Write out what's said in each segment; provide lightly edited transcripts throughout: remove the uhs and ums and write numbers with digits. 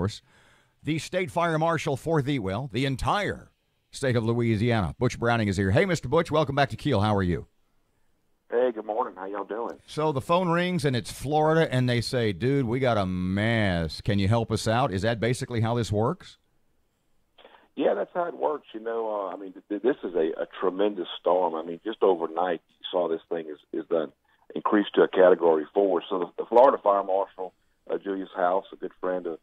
course, the state fire marshal for the entire state of Louisiana. Butch Browning is here. Hey, Mr. Butch, welcome back to KEEL. How are you? Hey, good morning. How y'all doing? So the phone rings, and it's Florida, and they say, dude, we got a mess. Can you help us out? Is that basically how this works? Yeah, that's how it works. This is a tremendous storm. Just overnight, you saw this thing is done increased to a Category 4. So the Florida Fire Marshal, Julius House, a good friend of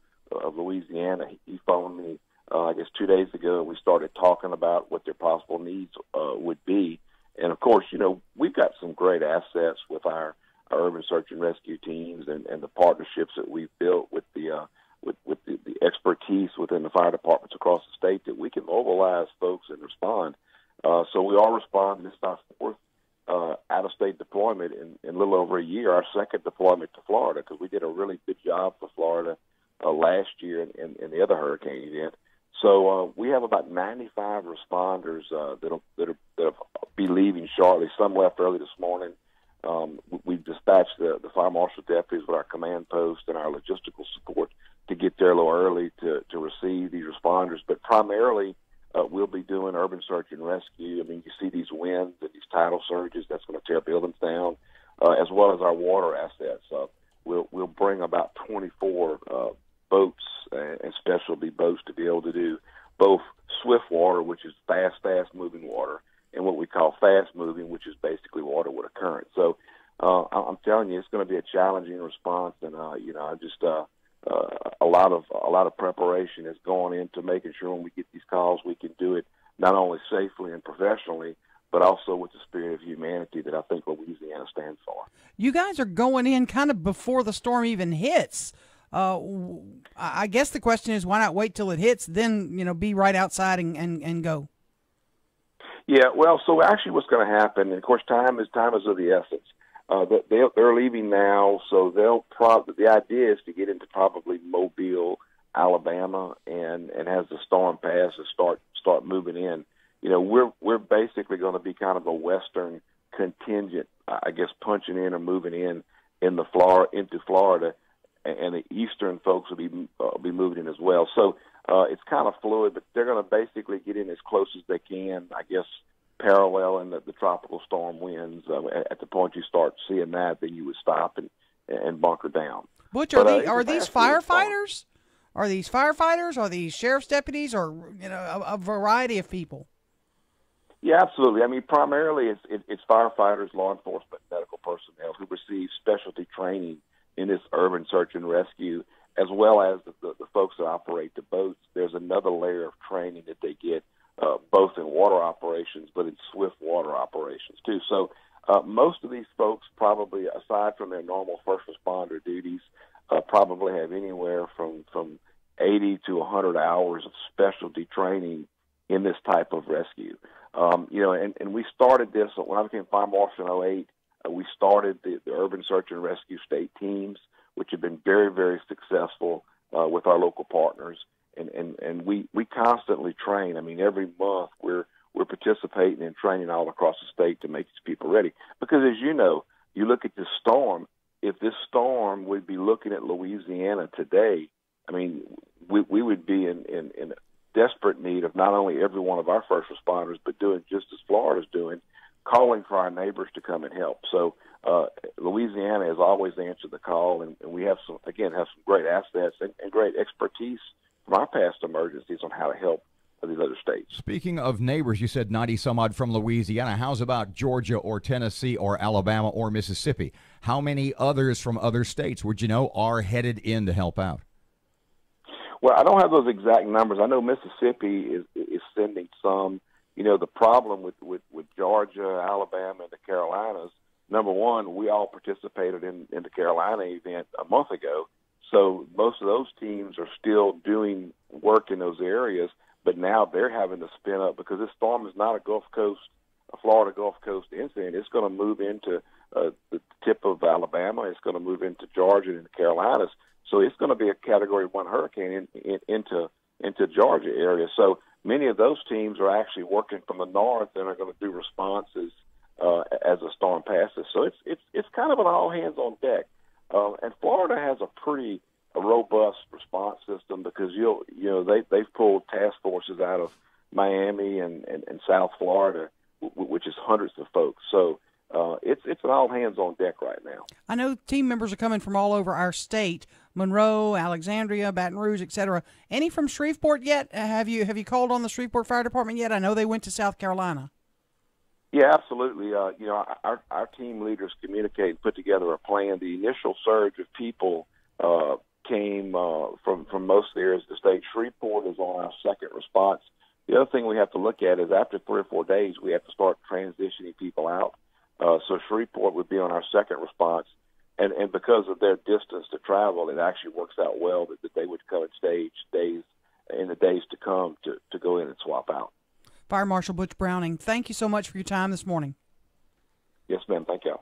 Louisiana, he phoned me, 2 days ago, and we started talking about what their possible needs would be. And, of course, we've got some great assets with our urban search and rescue teams and the partnerships that we've built with the expertise within the fire departments across the state that we can mobilize folks and respond. So we are responding. This is our fourth out-of-state deployment in a little over a year, our second deployment to Florida, because we did a really good job for Florida last year in the other hurricane event. So we have about 95 responders that'll be leaving shortly. Some left early this morning. We've dispatched the fire marshal deputies with our command post and our logistical support to get there a little early to receive these responders. But primarily, we'll be doing urban search and rescue. You see these winds and these tidal surges, that's going to tear buildings down, as well as our water assets. We'll bring about 24 boats and specialty boats to be able to do both swift water, which is fast-moving water, and what we call fast-moving, which is basically water with a current. So I'm telling you, it's going to be a challenging response, and a lot of preparation is going into making sure when we get these calls, we can do it not only safely and professionally, but also with the spirit of humanity that I think Louisiana stands for. You guys are going in kind of before the storm even hits. I guess the question is, why not wait till it hits, then be right outside and go? Yeah, well, so actually what's going to happen, and of course time is of the essence. They're leaving now, so the idea is to get into probably Mobile, Alabama, and as the storm passes, start moving in. We're basically going to be kind of a western contingent, punching in or moving into Florida, and the eastern folks will be moving in as well. So it's kind of fluid, but they're going to basically get in as close as they can, paralleling the tropical storm winds. At the point you start seeing that, then you would stop and bunker down. Butch, are these firefighters? Are these firefighters? Are these sheriff's deputies? Or a variety of people? Yeah, absolutely. Primarily it's firefighters, law enforcement, medical personnel who receive specialty training in this urban search and rescue, as well as the folks that operate the boats. There's another layer of training that they get, both in water operations, but in swift water operations too. So most of these folks probably, aside from their normal first responder duties, probably have anywhere from 80 to 100 hours of specialty training in this type of rescue. And we started this when I became fire marshal in 2008. We started the urban search and rescue state teams, which have been very, very successful with our local partners. And we constantly train. Every month we're participating in training all across the state to make these people ready. Because as you know, you look at this storm, if this storm would be looking at Louisiana today, we would be in desperate need of not only every one of our first responders, but doing just as Florida's doing, calling for our neighbors to come and help. So Louisiana has always answered the call, and we have some great assets and great expertise from our past emergencies on how to help these other states. Speaking of neighbors, you said 90 some odd from Louisiana. How's about Georgia or Tennessee or Alabama or Mississippi? How many others from other states would you know are headed in to help out? Well, I don't have those exact numbers. I know Mississippi is sending some. The problem with Georgia, Alabama, and the Carolinas, number one, we all participated in the Carolina event a month ago. So most of those teams are still doing work in those areas, but now they're having to spin up because this storm is not a Florida Gulf Coast incident. It's going to move into the tip of Alabama. It's going to move into Georgia and the Carolinas. So it's going to be a Category 1 hurricane into Georgia area. So many of those teams are actually working from the north and are going to do responses as the storm passes. So it's kind of an all hands on deck. And Florida has a pretty robust response system, because they've pulled task forces out of Miami and South Florida, which is hundreds of folks. So it's an all hands on deck right now. I know team members are coming from all over our state: Monroe, Alexandria, Baton Rouge, etc. Any from Shreveport yet? Have you called on the Shreveport Fire Department yet? I know they went to South Carolina. Yeah, absolutely. Our team leaders communicate and put together a plan. The initial surge of people came from most areas of the state. Shreveport is on our second response. The other thing we have to look at is after 3 or 4 days, we have to start transitioning people out. So Shreveport would be on our second response. And because of their distance to travel, it actually works out well that they would come in the days to come to go in and swap out. Fire Marshal Butch Browning, thank you so much for your time this morning. Yes, ma'am. Thank you.